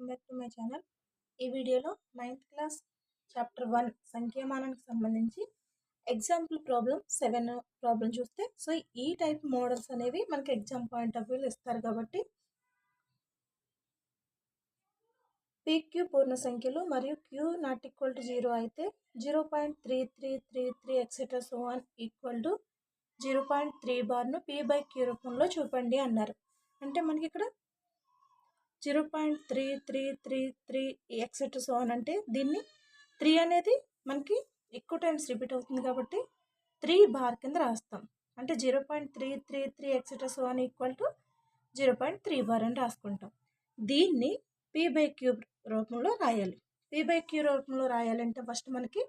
Welcome back to my channel. ఈ వీడియోలో 9th class chapter 1 సంఖ్యామానానికి సంబంధించి ఎగ్జాంపుల్ ప్రాబ్లం 7 ప్రాబ్లం చూస్తే, సో ఈ టైప్ మోడల్స్ అనేవి మనకి ఎగ్జామ్ పాయింట్ ఆఫ్ వ్యూలో ఇస్తారు కాబట్టి PQ పూర్ణ సంఖ్యలు మరియు Q నాట్ ఈక్వల్ టు 0 అయితే 0.3333 etcetera so on equal to 0.3 బార్ను P/Q రూపంలో చూపండి అన్నారు. అంటే మనకి ఇక్కడ 0.3333 ఎక్సెట్రా సో ఆన్ అంటే దీన్ని 3 అనేది మనకి ఎక్కువ టైమ్స్ రిపీట్ అవుతుంది కాబట్టి 3 బార్ కింద రాస్తాం. అంటే 0.333 etcetera so on equal to 0.3 bar అని రాసుకుంటాం. దీన్ని P/Q రూపంలో రాయాలి. P/Q రూపంలో రాయాలంటే ఫస్ట్ మనకి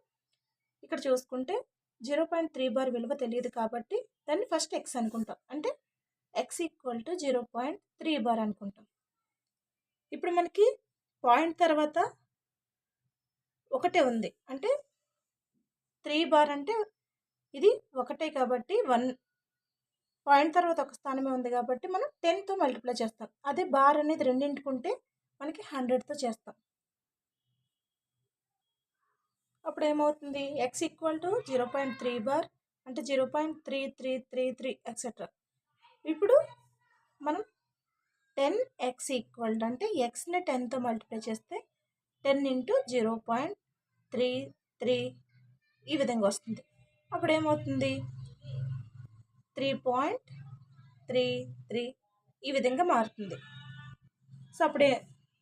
ఇక్కడ చూసుకుంటే 0.3 బార్ విలువ తెలియదు కాబట్టి దాన్ని ఫస్ట్ x అనుకుంటాం. అంటే x ఈక్వల్ టు 0.3 బార్ అనుకుంటాం. ఇప్పుడు మనకి పాయింట్ తర్వాత ఒకటే ఉంది, అంటే 3 బార్ అంటే ఇది ఒకటే కాబట్టి 1 పాయింట్ తర్వాత ఒక స్థానమే ఉంది కాబట్టి మనం 10తో మల్టిప్లై చేస్తాం. అదే బార్ అనేది రెండింటికుంటే మనకి 100తో చేస్తాం. అప్పుడు ఏమవుతుంది, x ఈక్వల్ టు 0.3 బార్ అంటే 0.3333 ఎక్సెట్రా. ఇప్పుడు మనం 10x ఈక్వల్ అంటే xని 10తో మల్టిప్లై చేస్తే 10 ఇంటూ 0.33 ఈ విధంగా వస్తుంది. అప్పుడు ఏమవుతుంది, 3.33 ఈ విధంగా మారుతుంది. సో అప్పుడే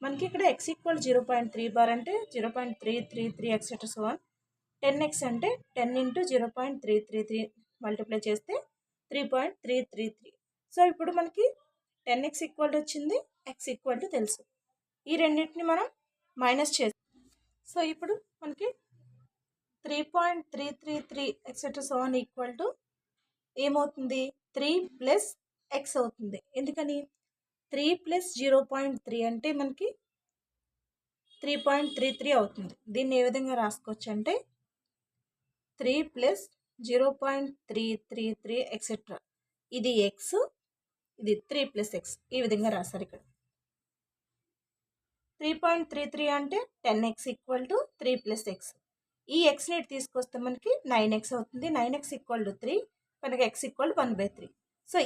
మనకి ఇక్కడ x ఈక్వల్ 0.3 బార్ అంటే 0.333 ఎక్సెట్రా సో ఆన్. 10x అంటే 10 ఇంటూ 0.333 మల్టిప్లై చేస్తే 3.333. సో ఇప్పుడు మనకి 10x ఈక్వల్ వచ్చింది, x ఈక్వల్ తెలుసు. ఈ రెండింటిని మనం మైనస్ చేస్తాం. సో ఇప్పుడు మనకి 3.333 etcetera so on equal to ఏమవుతుంది, 3 ప్లస్ x అవుతుంది. ఎందుకని 3 ప్లస్ 0.3 అంటే మనకి 3.33 అవుతుంది. దీన్ని ఏ విధంగా రాసుకోవచ్చు అంటే 3 ప్లస్ 0.333 ఎక్సెట్రా. ఇది x, ఇది 3 ప్లస్ x ఈ విధంగా రాశారు. ఇక్కడ 3.33 అంటే 10x equal to 3 plus x. ఈ ఎక్స్ని తీసుకొస్తే మనకి 9x అవుతుంది. 9x ఈక్వల్ టు 3 కనుక x ఈక్వల్ 1/3. సో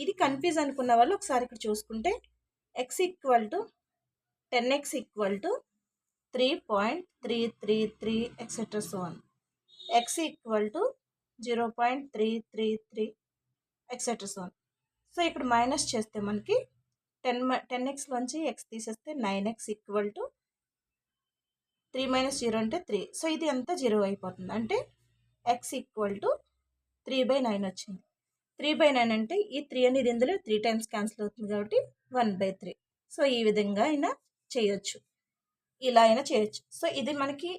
ఇది కన్ఫ్యూజ్ అనుకున్న వాళ్ళు ఒకసారి ఇక్కడ చూసుకుంటే x equal to 10x equal to 3.333 etcetera so on. x equal to 0.333 etcetera so on. So ఇక్కడ మైనస్ చేస్తే మనకి 10x నుంచి x తీసేస్తే 9x ఈక్వల్ టు 3 మైనస్ 0 అంటే 3. సో ఇది అంతా 0 అయిపోతుంది. అంటే x ఈక్వల్ టు 3/9 వచ్చింది. 3/9 అంటే ఈ 3 అనేది ఇందులో 3 టైమ్స్ క్యాన్సిల్ అవుతుంది కాబట్టి 1/3. సో ఈ విధంగా అయినా చేయొచ్చు, ఇలా అయినా చేయొచ్చు. సో ఇది మనకి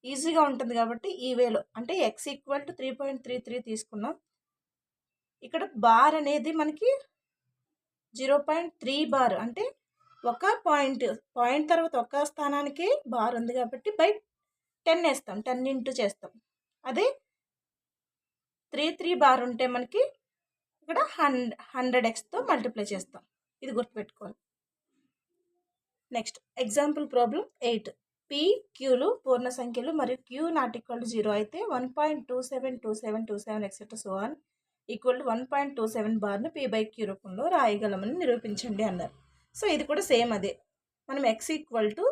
ఈజీగా ఉంటుంది కాబట్టి ఈ వేలో అంటే x ఈక్వల్ టు 3.33 తీసుకున్నాం. ఇక్కడ బార్ అనేది మనకి 0.3 బార్ అంటే ఒక పాయింట్ తర్వాత ఒక స్థానానికి బార్ ఉంది కాబట్టి బై 10 వేస్తాం, 10 ఇంటూ చేస్తాం. అదే 33 బార్ ఉంటే మనకి ఇక్కడ 100xతో మల్టిప్లై చేస్తాం. ఇది గుర్తుపెట్టుకోవాలి. Next example problem 8. PQలు పూర్ణ సంఖ్యలు మరియు Q నాట్ ఈక్వల్ టు 0 అయితే 1.272727 etcetera so on equal to 1.27 బార్ను P/Q రూపంలో రాయగలమని నిరూపించండి అన్నారు. సో ఇది కూడా సేమ్ అదే. మనం x ఈక్వల్ టు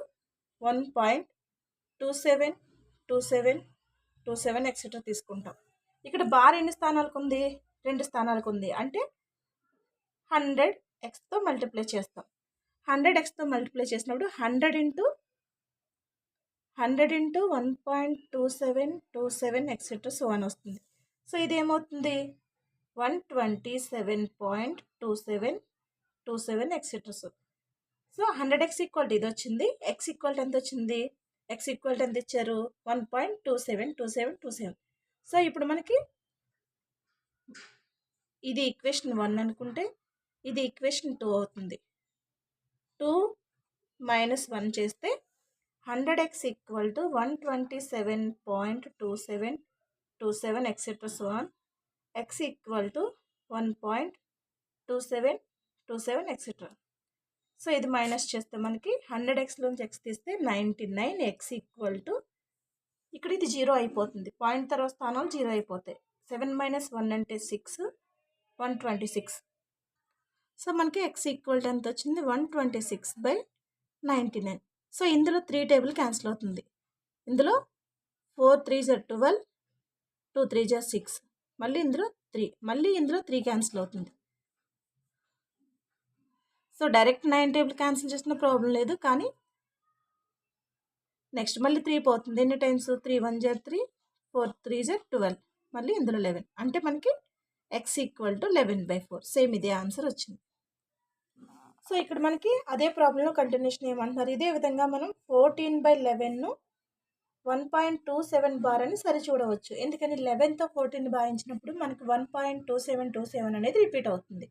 1.272727 ఎక్సెట్రా తీసుకుంటాం. ఇక్కడ బార్ ఎన్ని స్థానాలకు ఉంది, 2 స్థానాలకు ఉంది. అంటే 100xతో మల్టిప్లై చేస్తాం. 100xతో మల్టిప్లై చేసినప్పుడు 100 ఇంటూ 1.2727 ఎక్సెట్రా సో ఆన్ వస్తుంది. సో ఇది ఏమవుతుంది, 127.2727 etcetera so. So 100x equal ఇది వచ్చింది. x ఈక్వల్ ఎంత వచ్చింది, x ఈక్వల్ ఎంత ఇచ్చారు, 1.272727. సో ఇప్పుడు మనకి ఇది ఈక్వేషన్ 1 అనుకుంటే ఇది ఈక్వేషన్ 2 అవుతుంది. 2 మైనస్ 1 చేస్తే 100x equal to 127.2727 etcetera so on. x equal to 1.2727 etcetera. So ఇది మైనస్ చేస్తే మనకి 100xలోంచి x తీస్తే 99x ఈక్వల్ టు ఇక్కడ ఇది 0 అయిపోతుంది. పాయింట్ తర్వాత స్థానాలు 0 అయిపోతాయి. 7 - 1 అంటే 6, 126. సో మనకి x ఈక్వల్ టు ఎంత వచ్చింది? 126/99. సో ఇందులో 3 టేబుల్ క్యాన్సిల్ అవుతుంది. ఇందులో 4 3s 12, 2 3s 6, మళ్ళీ ఇందులో 3, మళ్ళీ ఇందులో 3 క్యాన్సిల్ అవుతుంది. సో డైరెక్ట్ 9 టేబుల్ క్యాన్సిల్ చేసిన ప్రాబ్లం లేదు, కానీ నెక్స్ట్ మళ్ళీ 3 పోతుంది. ఎన్ని టైమ్స్? 3 1 3, 4 3 12, మళ్ళీ ఇందులో 11. అంటే మనకి x ఈక్వల్ టు 11/4. సేమ్ ఇదే ఆన్సర్ వచ్చింది. సో ఇక్కడ మనకి అదే ప్రాబ్లంలో కంటిన్యూషన్ ఏమంటున్నారు? ఇదే విధంగా మనం 14/11ను 1.27 బార్ అని సరి చూడవచ్చు. ఎందుకని 11తో 14 భాగించినప్పుడు మనకి 1.2727 అనేది రిపీట్ అవుతుంది.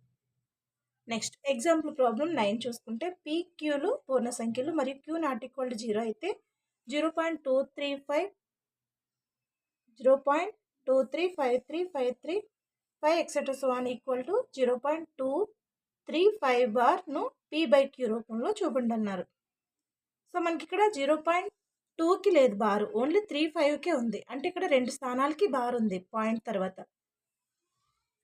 నెక్స్ట్ ఎగ్జాంపుల్ ప్రాబ్లం 9 చూసుకుంటే PQలు పూర్ణ సంఖ్యలు మరియు Q నాట్ ఈక్వల్ టు 0 అయితే 0.235, 0.235353 etcetera so on equal to 0.235 బార్ను P/Q రూపంలో చూపండి అన్నారు. సో మనకి ఇక్కడ 0.2కి లేదు బారు, ఓన్లీ 35కే ఉంది. అంటే ఇక్కడ 2 స్థానాలకి బార్ ఉంది పాయింట్ తర్వాత.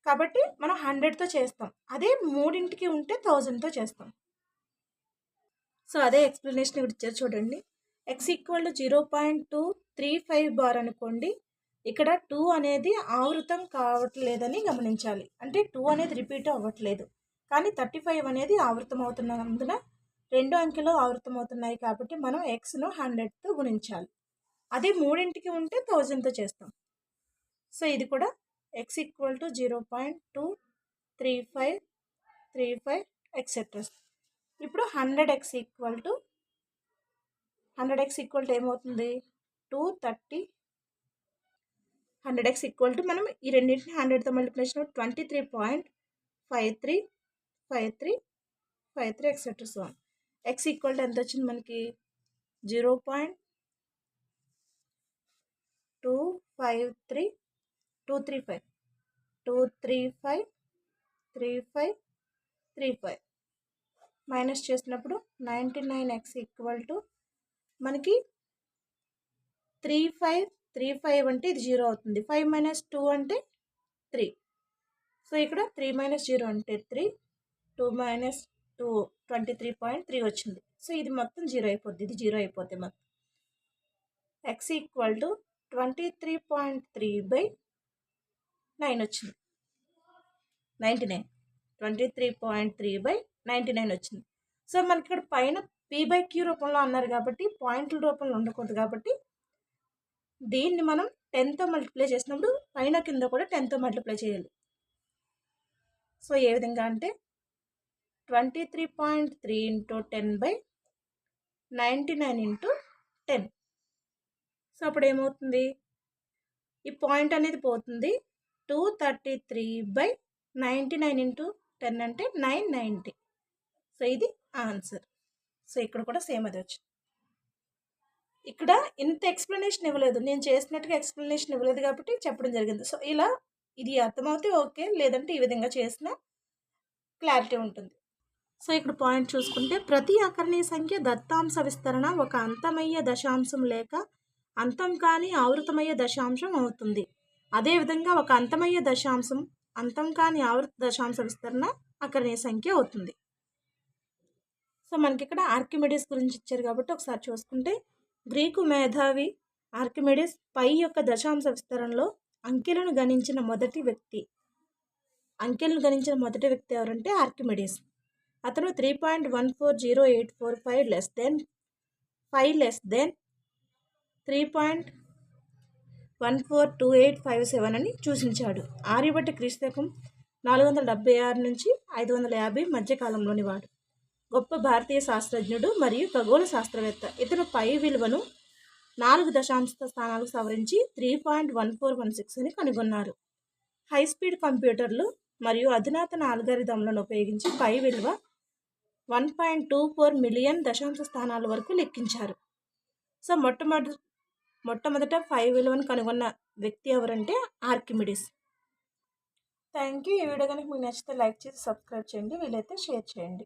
కాబట్టి మనం 100తో చేస్తాం. అదే 3ంటికి ఉంటే 1000తో చేస్తాం. సో అదే ఎక్స్ప్లెనేషన్ ఇక్కడ ఇచ్చారు చూడండి. x ఈక్వల్ టు 0.235 బార్ అనుకోండి. ఇక్కడ 2 అనేది ఆవృతం కావట్లేదని గమనించాలి. అంటే 2 అనేది రిపీట్ అవ్వట్లేదు, కానీ 35 అనేది ఆవృతం అవుతున్నందున 2 అంకెలు ఆవృతం అవుతున్నాయి కాబట్టి మనం xను 100తో గుణించాలి. అదే 3ంటికి ఉంటే 1000తో చేస్తాం. సో ఇది కూడా x ఈక్వల్ టు 0.23535 ఎక్సెట్రా. ఇప్పుడు 100x ఈక్వల్ టు ఏమవుతుంది? 230. 100x ఈక్వల్ టు మనం ఈ రెండింటిని 100తో మల్టిప్లై చేసినప్పుడు 23.5353 etcetera so on. x equal to ఎంత వచ్చింది మనకి? 235 మైనస్ చేసినప్పుడు 99x ఈక్వల్ టు మనకి 35 అంటే ఇది 0 అవుతుంది. 5 - 2 అంటే 3. సో ఇక్కడ 3 - 0 అంటే 3, 2 - 2 23.3 వచ్చింది. సో ఇది మొత్తం 0 అయిపోద్ది. ఇది 0 అయిపోతే మొత్తం x ఈక్వల్ టు 23.3/9 వచ్చింది. 99 23.3/99 వచ్చింది. సో మనకి ఇక్కడ పైన P/Q రూపంలో అన్నారు కాబట్టి పాయింట్ల రూపంలో ఉండకూడదు, కాబట్టి దీన్ని మనం 10తో మల్టిప్లై చేసినప్పుడు పైన కింద కూడా 10తో మల్టిప్లై చేయాలి. సో ఏ విధంగా అంటే 23.3 × 10/99 × 10. సో అప్పుడు ఏమవుతుంది? ఈ పాయింట్ అనేది పోతుంది. 233/99 × 10 అంటే 990. సో ఇది ఆన్సర్. సో ఇక్కడ కూడా సేమ్ అది వచ్చింది. ఇక్కడ ఇంత ఎక్స్ప్లెనేషన్ ఇవ్వలేదు, నేను చేసినట్టుగా ఎక్స్ప్లెనేషన్ ఇవ్వలేదు కాబట్టి చెప్పడం జరిగింది. సో ఇలా ఇది అర్థమవుతే ఓకే, లేదంటే ఈ విధంగా చేసిన క్లారిటీ ఉంటుంది. సో ఇక్కడ పాయింట్ చూసుకుంటే ప్రతి అకర్ణీయ సంఖ్య దత్తాంశ విస్తరణ ఒక అంతమయ్యే దశాంశం లేక అంతం కాని ఆవృతమయ్యే దశాంశం అవుతుంది. అదేవిధంగా ఒక అంతమయ్యే దశాంశం అంతం కాని ఆవృత దశాంశ విస్తరణ అకర్ణీయ సంఖ్య అవుతుంది. సో మనకి ఇక్కడ ఆర్కిమిడీస్ గురించి ఇచ్చారు కాబట్టి ఒకసారి చూసుకుంటే గ్రీకు మేధావి ఆర్కిమిడీస్ పై యొక్క దశాంశ విస్తరణలో అంకెలను గణించిన మొదటి వ్యక్తి ఎవరంటే ఆర్కిమిడీస్. అతను 3.14084 లెస్ దెన్ 3.142857 అని సూచించాడు. ఆర్యభట్ట క్రీస్తకం 476 నుంచి 550 మధ్యకాలంలోని వాడు. గొప్ప భారతీయ శాస్త్రజ్ఞుడు మరియు ఖగోళ శాస్త్రవేత్త. ఇతను పై విలువను 4 దశాంశ స్థానాలకు సవరించి 3.1416 అని కనుగొన్నారు. హై స్పీడ్ కంప్యూటర్లు మరియు అధునాతన ఆల్గారిథంలను ఉపయోగించి పై విలువ 1.24 మిలియన్ దశాంశ స్థానాల వరకు లెక్కించారు. సో మొట్టమొదట పై విలువను కనుగొన్న వ్యక్తి ఎవరంటే ఆర్కిమిడీస్. Thank you. ఈ వీడియో కనుక మీకు నచ్చితే లైక్ చేసి సబ్స్క్రైబ్ చేయండి, వీలైతే షేర్ చేయండి.